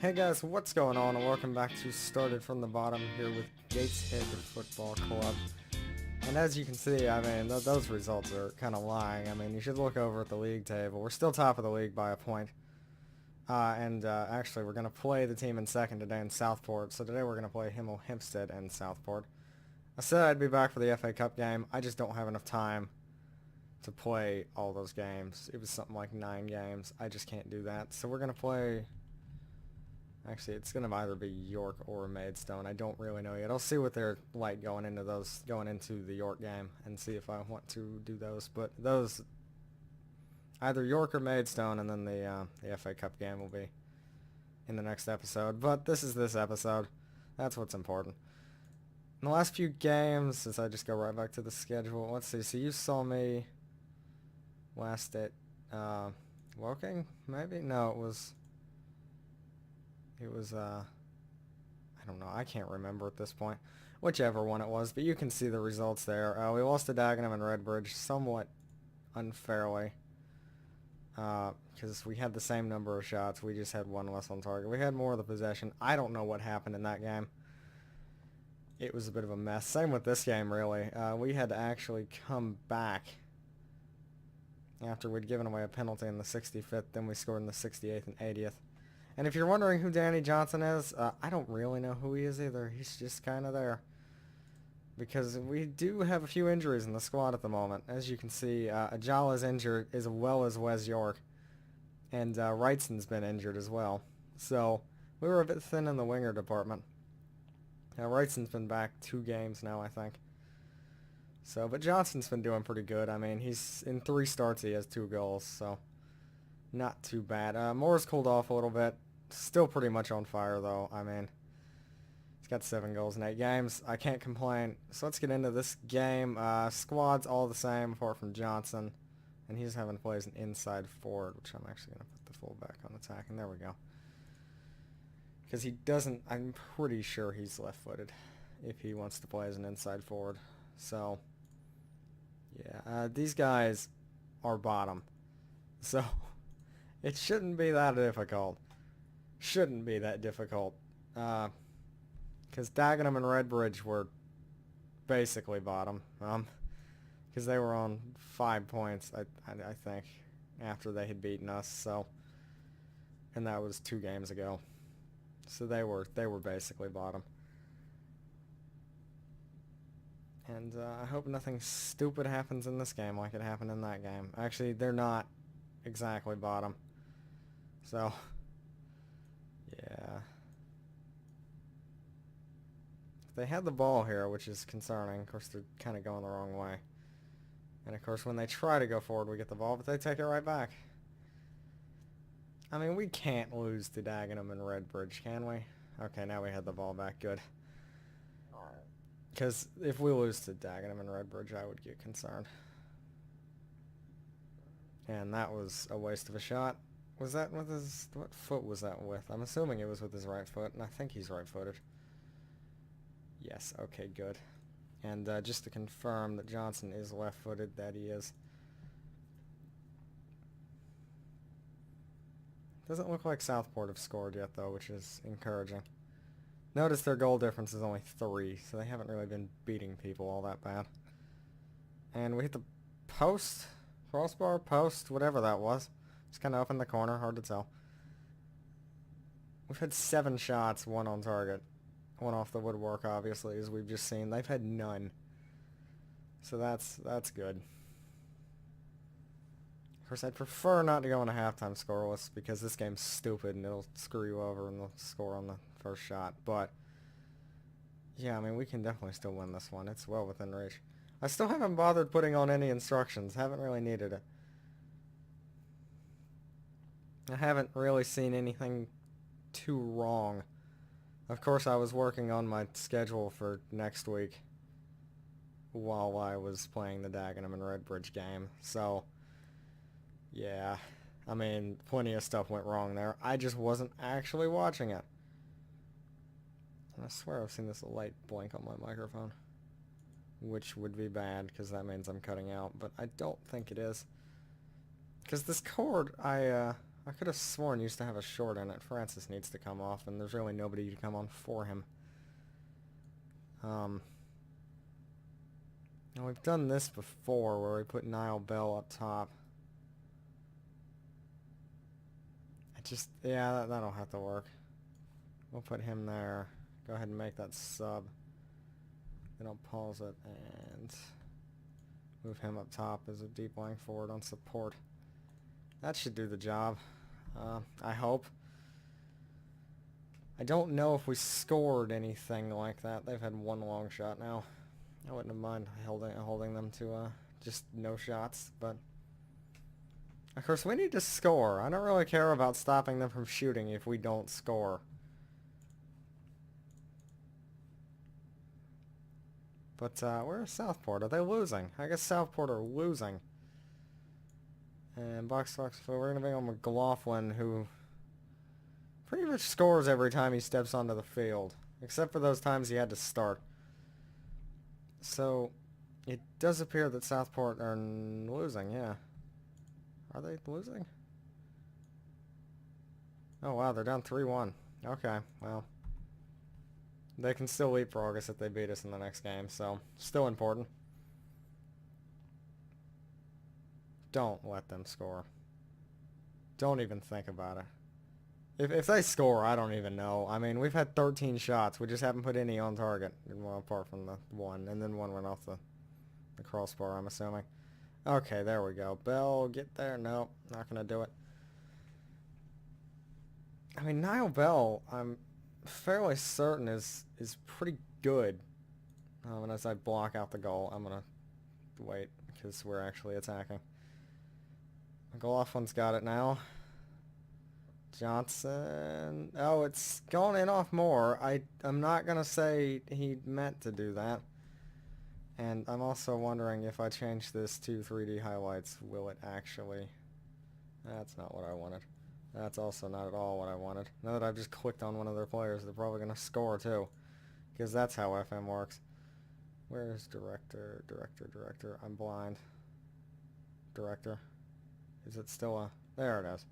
Hey guys, what's going on? And welcome back to Started from the Bottom here with Gateshead Football Club. And as you can see, I mean, those results are kind of lying. I mean, you should look over at the league table. We're still top of the league by a point. Actually, we're going to play the team in second today in Southport. So today we're going to play Himmel Hempstead and Southport. I said I'd be back for the FA Cup game. I just don't have enough time to play all those games. It was something like 9 games. I just can't do that. So we're going to play... Actually, it's going to either be York or Maidstone. I don't really know yet. I'll see what they're like going into the York game and see if I want to do those. But those, either York or Maidstone, and then the FA Cup game will be in the next episode. But this is this episode. That's what's important. In the last few games, since I just go right back to the schedule, let's see. So you saw me last at Woking, maybe? No, it was... I don't know, I can't remember at this point. Whichever one it was, but you can see the results there. We lost to Dagenham and Redbridge somewhat unfairly. Because we had the same number of shots, we just had one less on target. We had more of the possession. I don't know what happened in that game. It was a bit of a mess. Same with this game, really. We had to actually come back after we'd given away a penalty in the 65th, then we scored in the 68th and 80th. And if you're wondering who Danny Johnson is, I don't really know who he is either. He's just kind of there. Because we do have a few injuries in the squad at the moment. As you can see, Ajala's injured as well as Wes York. And Wrightson's been injured as well. So we were a bit thin in the winger department. Wrightson's been back 2 games now, I think. So, but Johnson's been doing pretty good. I mean, he's in 3 starts, he has 2 goals, so... Not too bad. Moore's cooled off a little bit. Still pretty much on fire, though. I mean, he's got 7 goals in 8 games. I can't complain. So let's get into this game. Squad's all the same, apart from Johnson. And he's having to play as an inside forward, which I'm actually going to put the fullback on attack. And there we go. Because he doesn't... I'm pretty sure he's left-footed if he wants to play as an inside forward. So, yeah. These guys are bottom. So... It shouldn't be that difficult. Shouldn't be that difficult. Because Dagenham and Redbridge were basically bottom. Because they were on 5 points, I think, after they had beaten us. So, and that was 2 games ago. So they were basically bottom. And I hope nothing stupid happens in this game like it happened in that game. Actually, they're not exactly bottom. So, yeah. They had the ball here, which is concerning. Of course, they're kind of going the wrong way. And, of course, when they try to go forward, we get the ball, but they take it right back. I mean, we can't lose to Dagenham and Redbridge, can we? Okay, now we had the ball back. Good. Because if we lose to Dagenham and Redbridge, I would get concerned. And that was a waste of a shot. Was that with his... What foot was that with? I'm assuming it was with his right foot, and I think he's right-footed. Yes, okay, good. And just to confirm that Johnson is left-footed, that he is. Doesn't look like Southport have scored yet, though, which is encouraging. Notice their goal difference is only 3, so they haven't really been beating people all that bad. And we hit the post... Crossbar, post, whatever that was. It's kind of up in the corner, hard to tell. We've had 7 shots, 1 on target. 1 off the woodwork, obviously, as we've just seen. They've had none. So that's good. Of course, I'd prefer not to go into halftime scoreless because this game's stupid and it'll screw you over and they'll score on the first shot. But, yeah, I mean, we can definitely still win this one. It's well within reach. I still haven't bothered putting on any instructions. Haven't really needed it. I haven't really seen anything too wrong. Of course, I was working on my schedule for next week while I was playing the Dagenham and Redbridge game. So, yeah. I mean, plenty of stuff went wrong there. I just wasn't actually watching it. And I swear I've seen this light blink on my microphone. Which would be bad, because that means I'm cutting out, but I don't think it is. Because this cord, I I could have sworn used to have a short in it. Francis needs to come off, and there's really nobody to come on for him. Now we've done this before, where we put Niall Bell up top. Yeah, that'll have to work. We'll put him there. Go ahead and make that sub. Then I'll pause it and move him up top as a deep lying forward on support. That should do the job. I hope. I don't know if we scored anything like that. They've had one long shot now. I wouldn't have mind holding them to just no shots, but of course we need to score. I don't really care about stopping them from shooting if we don't score. But where's Southport? Are they losing? I guess Southport are losing. And box, we're going to bring on McLaughlin, who pretty much scores every time he steps onto the field, except for those times he had to start. So it does appear that Southport are losing, yeah. Are they losing? Oh wow, they're down 3-1. Okay, well. They can still leapfrog us if they beat us in the next game, so still important. Don't let them score. Don't even think about it. If they score, I don't even know. I mean, we've had 13 shots. We just haven't put any on target. Well, apart from the one. And then one went off the crossbar, I'm assuming. Okay, there we go. Bell, get there. Nope, not going to do it. I mean, Niall Bell, I'm fairly certain is pretty good. And as I block out the goal, I'm going to wait because we're actually attacking. McLaughlin's got it now. Johnson. Oh, it's gone in off more. I'm not going to say he meant to do that. And I'm also wondering if I change this to 3D highlights, will it actually... That's not what I wanted. That's also not at all what I wanted. Now that I've just clicked on one of their players, they're probably going to score too. Because that's how FM works. Where's director? Director. I'm blind. Director. Is it still a... There it is.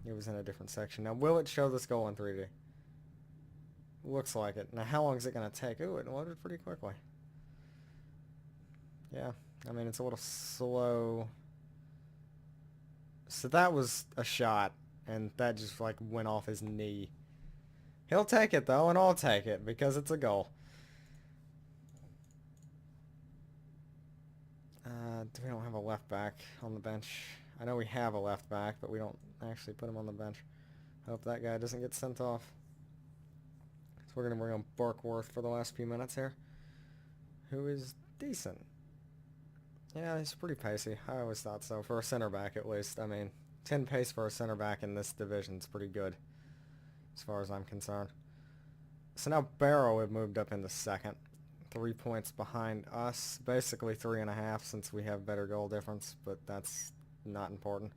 It was in a different section. Now, will it show this goal in 3D? Looks like it. Now, how long is it going to take? Ooh, it loaded pretty quickly. Yeah. I mean, it's a little slow. So that was a shot, and that just, like, went off his knee. He'll take it, though, and I'll take it, because it's a goal. We don't have a left back on the bench. I know we have a left back, but we don't actually put him on the bench. Hope that guy doesn't get sent off. So we're going to bring on Barkworth for the last few minutes here, who is decent. Yeah, he's pretty pacey. I always thought so, for a center back at least. I mean, 10 pace for a center back in this division is pretty good, as far as I'm concerned. So now Barrow have moved up into second. 3 points behind us. Basically 3.5 since we have better goal difference, but that's not important.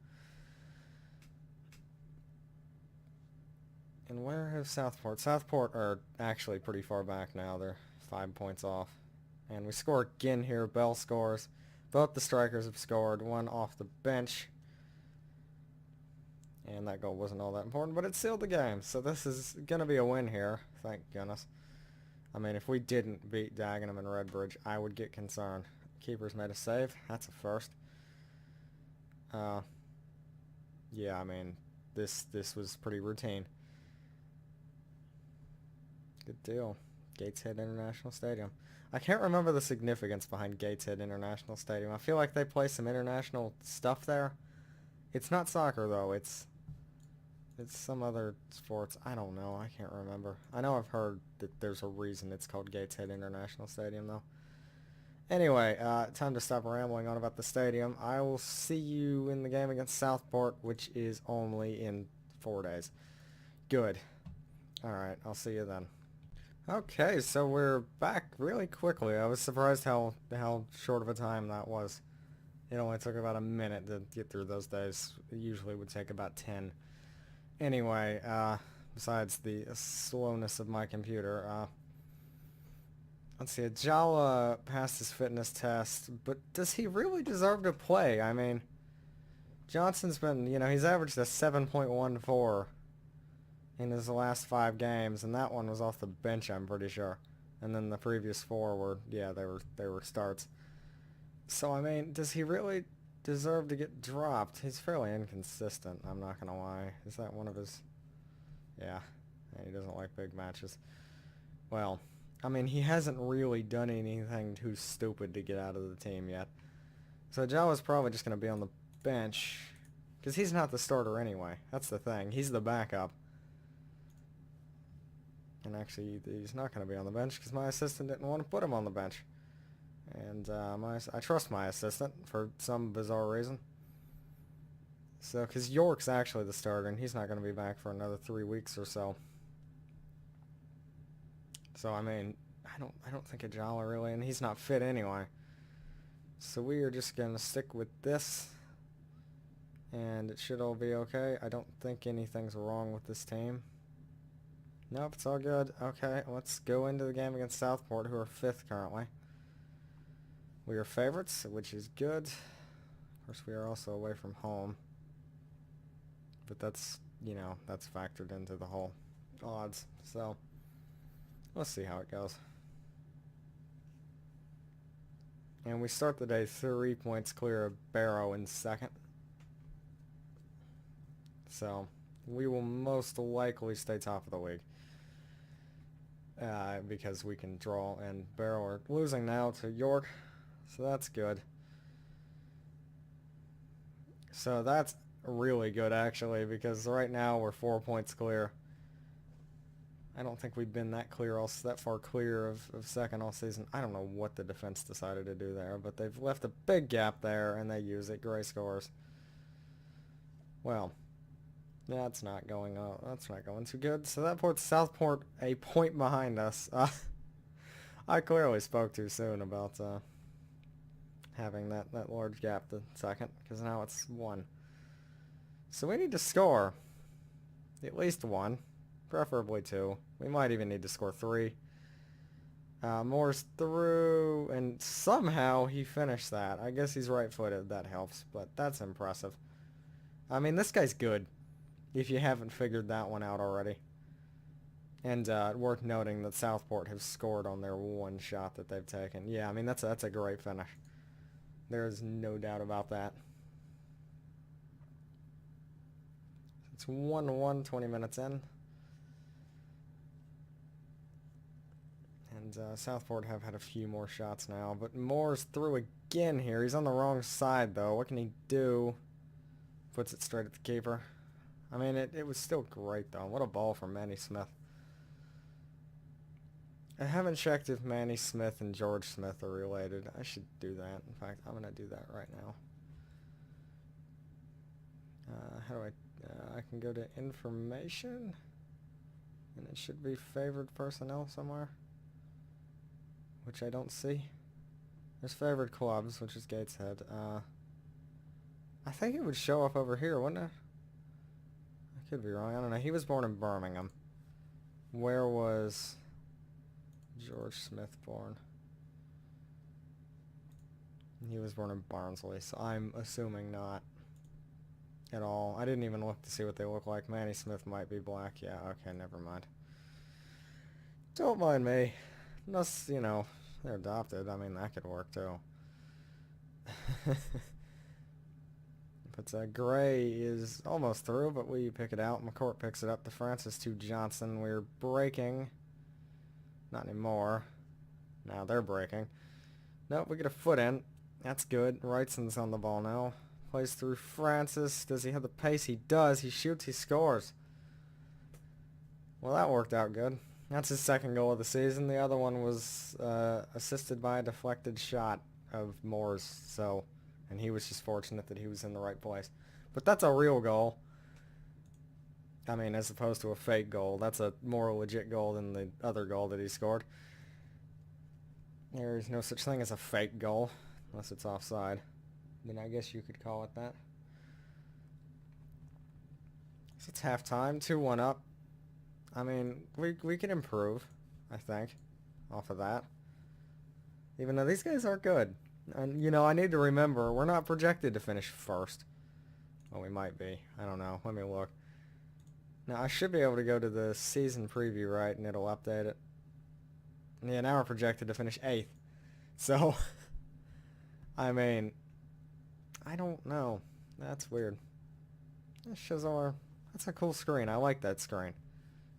And where have Southport? Southport are actually pretty far back now. They're 5 points off. And we score again here. Bell scores. Both the strikers have scored. One off the bench. And that goal wasn't all that important, but it sealed the game. So this is going to be a win here. Thank goodness. I mean, if we didn't beat Dagenham and Redbridge, I would get concerned. Keeper's made a save. That's a first. Yeah, I mean, this was pretty routine. Good deal. Gateshead International Stadium. I can't remember the significance behind Gateshead International Stadium. I feel like they play some international stuff there. It's not soccer, though. It's some other sports. I don't know. I can't remember. I know I've heard that there's a reason it's called Gateshead International Stadium, though. Anyway, time to stop rambling on about the stadium. I will see you in the game against Southport, which is only in 4 days. Good. Alright, I'll see you then. Okay, so we're back really quickly. I was surprised how short of a time that was. It only took about a minute to get through those days. It usually would take about 10. Anyway, besides the slowness of my computer, let's see, Ajala passed his fitness test, but does he really deserve to play? I mean, Johnson's been, you know, he's averaged a 7.14 in his last 5 games, and that one was off the bench, I'm pretty sure. And then the previous 4 were, yeah, they were starts. So, I mean, does he really deserve to get dropped? He's fairly inconsistent, I'm not gonna lie. Is that one of his... Yeah, he doesn't like big matches. Well, I mean, he hasn't really done anything too stupid to get out of the team yet. So Jawa's probably just gonna be on the bench, because he's not the starter anyway. That's the thing. He's the backup. And actually, he's not going to be on the bench because my assistant didn't want to put him on the bench. And I trust my assistant for some bizarre reason. So, because York's actually the starter, and he's not going to be back for another 3 weeks or so. So, I mean, I don't think Ajala really, and he's not fit anyway. So we are just going to stick with this, and it should all be okay. I don't think anything's wrong with this team. Nope, it's all good. Okay, let's go into the game against Southport, who are 5th currently. We are favorites, which is good. Of course, we are also away from home. But that's, you know, that's factored into the whole odds. So, let's see how it goes. And we start the day 3 points clear of Barrow in 2nd. So, we will most likely stay top of the league. Because we can draw, and Barrow are losing now to York, so that's good. So that's really good, actually, because right now we're 4 points clear. I don't think we've been that far clear of 2nd all season. I don't know what the defense decided to do there, but they've left a big gap there, and they use it. Gray scores. Well, that's not going too good. So that puts Southport a point behind us. I clearly spoke too soon about having that large gap to 2nd, because now it's 1. So we need to score at least 1, preferably 2. We might even need to score 3. Moore's through, and somehow he finished that. I guess he's right-footed. That helps, but that's impressive. I mean, this guy's good, if you haven't figured that one out already. And worth noting that Southport have scored on their 1 shot that they've taken. Yeah, I mean, that's a great finish. There's no doubt about that. It's 1-1, 20 minutes in. And Southport have had a few more shots now, but Moore's through again here. He's on the wrong side, though. What can he do? Puts it straight at the keeper. I mean, it was still great, though. What a ball from Manny Smith. I haven't checked if Manny Smith and George Smith are related. I should do that. In fact, I'm going to do that right now. How do I can go to information, and it should be favored personnel somewhere, which I don't see. There's favored clubs, which is Gateshead. I think it would show up over here, wouldn't it? I could be wrong. I don't know. He was born in Birmingham. Where was George Smith born? He was born in Barnsley, so I'm assuming not at all. I didn't even look to see what they look like. Manny Smith might be black. Yeah, okay, never mind. Don't mind me. Unless, you know, they're adopted. I mean, that could work too. But Gray is almost through, but we pick it out. McCourt picks it up to Francis to Johnson. We're breaking. Not anymore. Now they're breaking. Nope, we get a foot in. That's good. Wrightson's on the ball now. Plays through Francis. Does he have the pace? He does. He shoots. He scores. Well, that worked out good. That's his 2nd goal of the season. The other one was assisted by a deflected shot of Moore's. So, and he was just fortunate that he was in the right place. But that's a real goal. I mean, as opposed to a fake goal. That's a more legit goal than the other goal that he scored. There is no such thing as a fake goal, unless it's offside. Then I guess you could call it that. So it's halftime, 2-1 up. I mean, we can improve, I think, off of that. Even though these guys are good. And, you know, I need to remember, we're not projected to finish first. Well, we might be. I don't know. Let me look. Now, I should be able to go to the season preview, right, and it'll update it. Yeah, now we're projected to finish 8th. So, I mean, I don't know. That's weird. That shows our... That's a cool screen. I like that screen.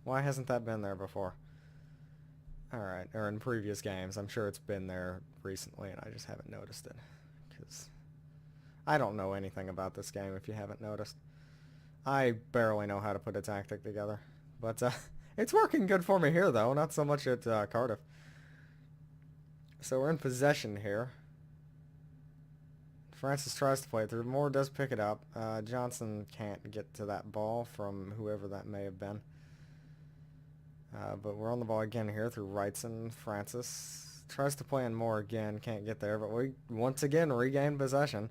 Why hasn't that been there before? Alright, or in previous games. I'm sure it's been there recently and I just haven't noticed it. Because I don't know anything about this game if you haven't noticed. I barely know how to put a tactic together. But it's working good for me here though, not so much at Cardiff. So we're in possession here. Francis tries to play it through. Moore does pick it up. Johnson can't get to that ball from whoever that may have been. But we're on the ball again here through Wrightson. Francis tries to play in Moore again. Can't get there, but we once again regain possession.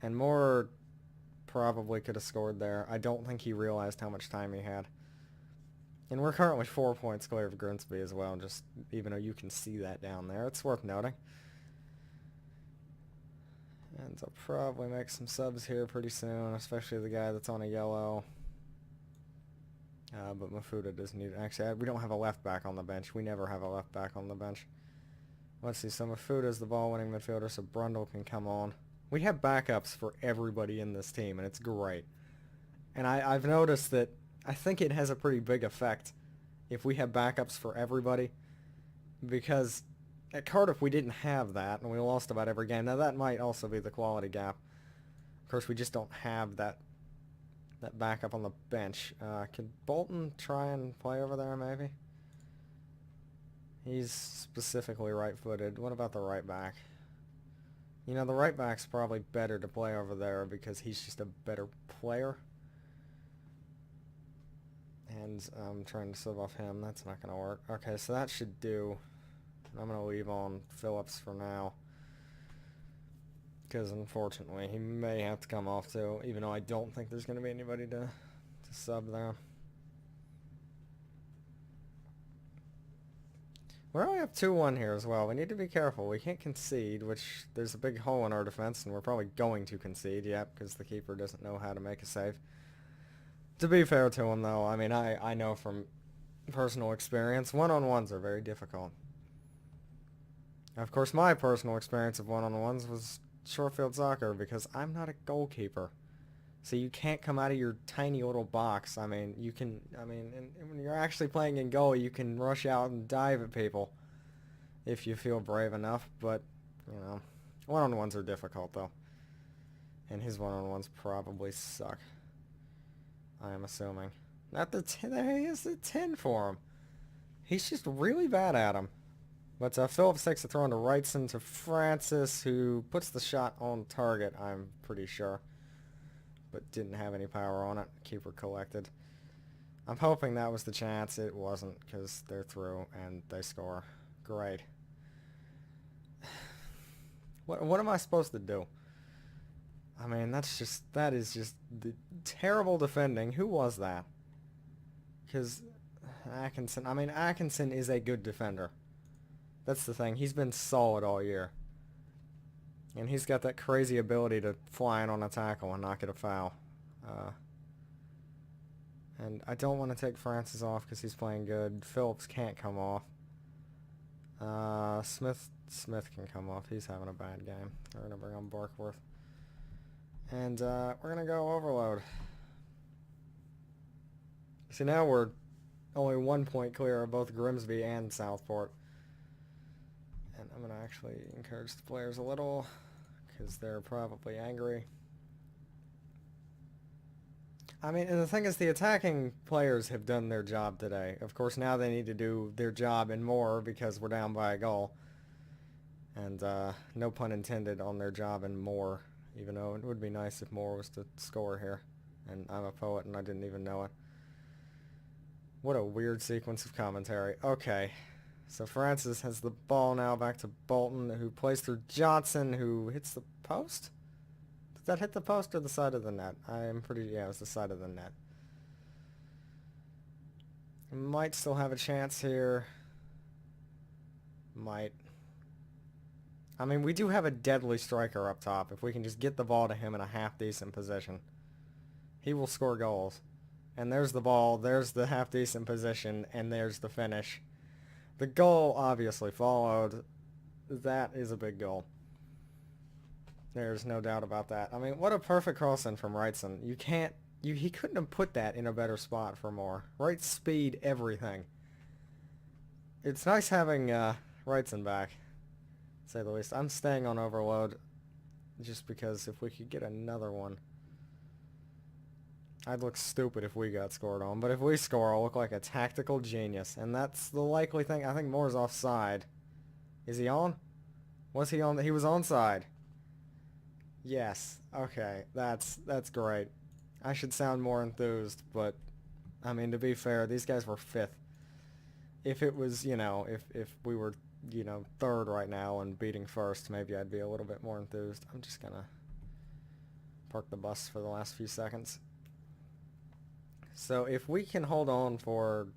And Moore probably could have scored there. I don't think he realized how much time he had. And we're currently 4 points clear of Grimsby as well, just even though you can see that down there. It's worth noting. And I'll probably make some subs here pretty soon, especially the guy that's on a yellow. But Mafuda does need... Actually, we don't have a left back on the bench. We never have a left back on the bench. Let's see. So Mafuda's the ball-winning midfielder, so Brundle can come on. We have backups for everybody in this team, and it's great. And I've noticed that I think it has a pretty big effect if we have backups for everybody. Because at Cardiff, we didn't have that, and we lost about every game. Now, that might also be the quality gap. Of course, we just don't have that backup on the bench. Could Bolton try and play over there, maybe? He's specifically right-footed. What about the right back? You know, the right back's probably better to play over there because he's just a better player. And I'm trying to sub off him. That's not going to work. Okay, so that should do. I'm going to leave on Phillips for now. Because unfortunately, he may have to come off too, even though I don't think there's going to be anybody to sub there. We only have 2-1 here as well. We need to be careful. We can't concede, which there's a big hole in our defense, and we're probably going to concede, yep, because the keeper doesn't know how to make a save. To be fair to him, though, I mean, I know from personal experience, one-on-ones are very difficult. Of course, my personal experience of one-on-ones was short field soccer because I'm not a goalkeeper. So you can't come out of your tiny little box. I mean, you can, and when you're actually playing in goal, you can rush out and dive at people if you feel brave enough. But, you know, one-on-ones are difficult, though. And his one-on-ones probably suck. I am assuming. Not the 10, there he is, the 10 for him. He's just really bad at him. But Phillips takes the throw into Wrightson to Francis, who puts the shot on target, I'm pretty sure. But didn't have any power on it. Keeper collected. I'm hoping that was the chance. It wasn't, because they're through and they score. Great. What am I supposed to do? I mean, that is just the terrible defending. Who was that? Because Atkinson is a good defender. That's the thing. He's been solid all year. And he's got that crazy ability to fly in on a tackle and not get a foul. And I don't want to take Francis off because he's playing good. Phillips can't come off. Smith can come off. He's having a bad game. We're going to bring on Barkworth. And we're going to go overload. See, now we're only 1 point clear of both Grimsby and Southport. And I'm going to actually encourage the players a little because they're probably angry. I mean, and the thing is, the attacking players have done their job today. Of course, now they need to do their job and more because we're down by a goal. And no pun intended on their job and more, even though it would be nice if Moore was to score here. And I'm a poet and I didn't even know it. What a weird sequence of commentary. Okay. So Francis has the ball now back to Bolton, who plays through Johnson, who hits the post? Did that hit the post or the side of the net? Yeah, it was the side of the net. Might still have a chance here. Might. I mean, we do have a deadly striker up top. If we can just get the ball to him in a half-decent position, He will score goals. And there's the ball, there's the half-decent position, and there's the finish. The goal obviously followed. That is a big goal. There's no doubt about that. I mean, what a perfect cross-in from Wrightson. He couldn't have put that in a better spot for more. Right speed, everything. It's nice having Wrightson back, to say the least. I'm staying on overload just because if we could get another one, I'd look stupid if we got scored on. But if we score, I'll look like a tactical genius. And that's the likely thing. I think Moore's offside. Is he on? Was he on? He was onside. Yes. Okay. That's great. I should sound more enthused, but I mean, to be fair, these guys were 5th. If it was, if we were, third right now and beating first, maybe I'd be a little bit more enthused. I'm just gonna park the bus for the last few seconds. So if we can hold on for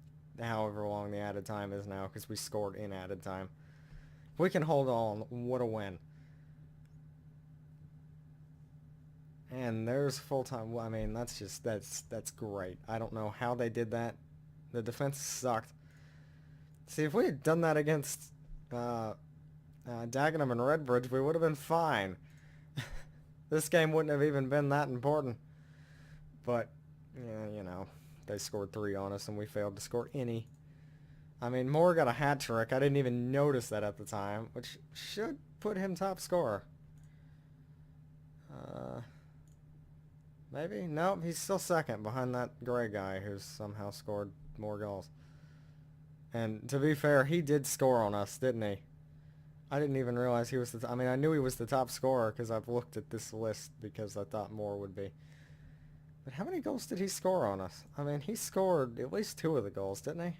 however long the added time is now, because we scored in added time, if we can hold on, what a win. And there's full-time. I mean, that's great. I don't know how they did that. The defense sucked. See, if we had done that against Dagenham and Redbridge, we would have been fine. This game wouldn't have even been that important. But, yeah, they scored 3 on us and we failed to score any. I mean, Moore got a hat trick. I didn't even notice that at the time, which should put him top scorer. Maybe? Nope, he's still second behind that gray guy who's somehow scored more goals. And to be fair, he did score on us, didn't he? I didn't even realize he was I mean, I knew he was the top scorer because I've looked at this list because I thought Moore would be. But how many goals did he score on us? I mean, he scored at least 2 of the goals, didn't he?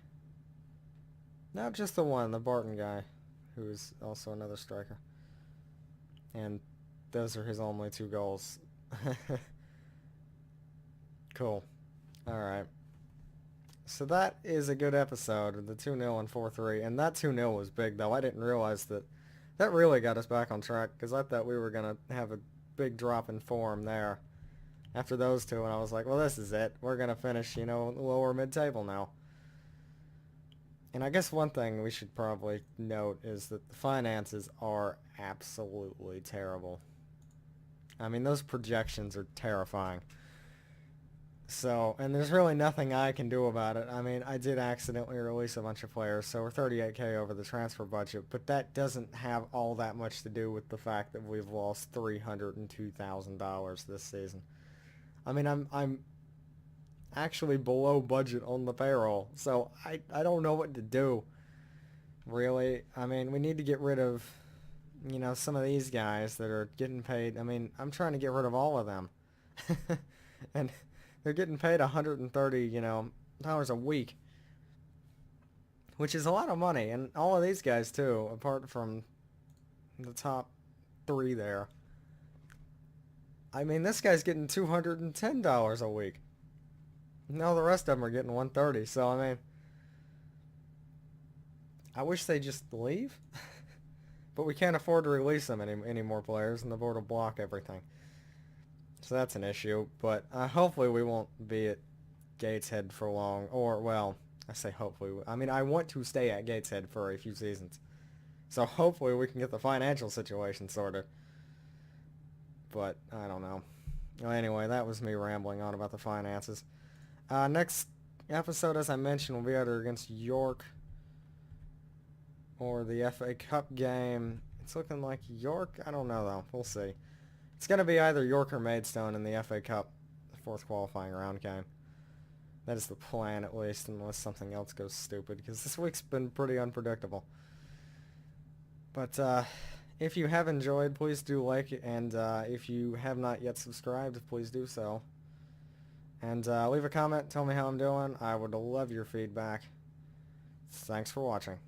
Not just the one, the Barton guy, who is also another striker. And those are his only 2 goals. Cool. Alright. So that is a good episode, the 2-0 and 4-3. And that 2-0 was big, though. I didn't realize that really got us back on track, because I thought we were going to have a big drop in form there after those 2. And I was like, well, this is it. We're going to finish, lower mid-table now. And I guess one thing we should probably note is that the finances are absolutely terrible. I mean, those projections are terrifying. So, and there's really nothing I can do about it. I mean, I did accidentally release a bunch of players, so we're 38K over the transfer budget, but that doesn't have all that much to do with the fact that we've lost $302,000 this season. I mean, I'm actually below budget on the payroll, so I don't know what to do, really. I mean, we need to get rid of, some of these guys that are getting paid. I mean, I'm trying to get rid of all of them. And they're getting paid $130, dollars a week, which is a lot of money. And all of these guys, too, apart from the top 3 there. I mean, this guy's getting $210 a week. No, the rest of them are getting $130. So, I mean, I wish they just leave. But we can't afford to release them any more players, and the board will block everything. So that's an issue, but hopefully we won't be at Gateshead for long. Or, well, I say hopefully. I mean, I want to stay at Gateshead for a few seasons. So hopefully we can get the financial situation sorted. But, I don't know. Well, anyway, that was me rambling on about the finances. Next episode, as I mentioned, will be either against York or the FA Cup game. It's looking like York. I don't know, though. We'll see. It's going to be either York or Maidstone in the FA Cup, the 4th qualifying round game. That is the plan, at least, unless something else goes stupid, because this week's been pretty unpredictable. But if you have enjoyed, please do like it, and if you have not yet subscribed, please do so. And leave a comment, tell me how I'm doing. I would love your feedback. Thanks for watching.